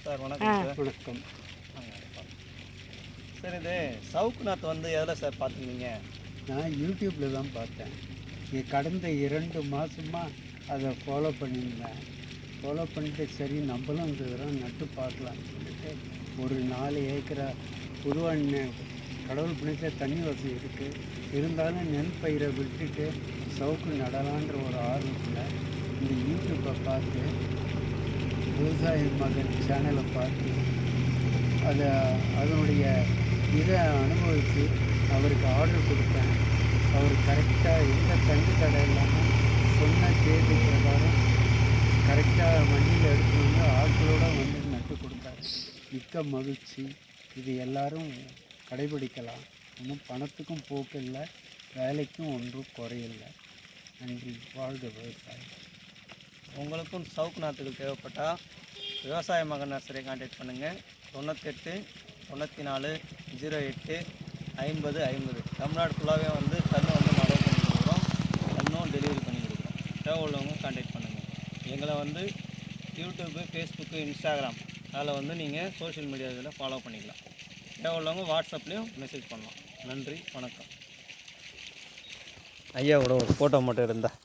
Sir வணக்கம் sir. வணக்கம். Sir இது சவுக்கு நாற்று வந்து எதில் சார் பார்த்துருந்தீங்க? நான் யூடியூப்பில் தான் பார்த்தேன். கடந்த 2 மாதமாக அதை ஃபாலோ பண்ணியிருந்தேன். ஃபாலோ பண்ணிட்டு சரி நம்மளும் இந்த தடவை நட்டு பார்க்கலான்னு சொல்லிட்டு ஒரு 4 ஏக்கரா பொதுவாக கடவுள் பிடிச்ச தண்ணி வசதி இருக்குது. இருந்தாலும் நெல் பயிரை விட்டுட்டு சவுக்கு நடலான்ற ஒரு ஆர்வத்தில் இந்த யூடியூப்பை பார்த்து விவசாய மகன் சேனலை பார்த்து அதனுடைய இதை அனுபவித்து அவருக்கு ஆர்டர் கொடுத்தேன். அவர் கரெக்டாக எந்த தண்ணி தடை இல்லாமல் சொன்ன தேதி பிரகாரம் கரெக்டாக வண்டியில் எடுத்துகிட்டு வந்து ஆட்களோடு வந்து நட்டு கொடுத்தாரு. மிக்க மகிழ்ச்சி. இது எல்லோரும் கடைபிடிக்கலாம். ஒன்றும் பணத்துக்கும் போக்கு இல்லை, வேலைக்கும் ஒன்றும் குறையில்லை. நன்றி. வாழ்க விவசாயம். உங்களுக்கும் சவுக்கு நாற்றுகள் தேவைப்பட்டால் விவசாய மகன் நர்சரியை கான்டாக்ட் பண்ணுங்கள். 98 94 08 50 50. தமிழ்நாடு ஃபுல்லாகவே வந்து கன்று வந்து நடவு பண்ணி கொடுக்குறோம், கன்றும் டெலிவரி பண்ணி கொடுக்குறோம். தேவை உள்ளவங்க கான்டாக்ட் பண்ணுங்கள். எங்களை வந்து யூடியூப்பு, ஃபேஸ்புக்கு, இன்ஸ்டாகிராம் அதில் வந்து நீங்கள் சோஷியல் மீடியா இதில் ஃபாலோ பண்ணிக்கலாம். தேவை உள்ளவங்க வாட்ஸ்அப்லேயும் மெசேஜ் பண்ணலாம். நன்றி, வணக்கம். ஐயாவோட ஒரு ஃபோட்டோ மட்டும் இருந்தால்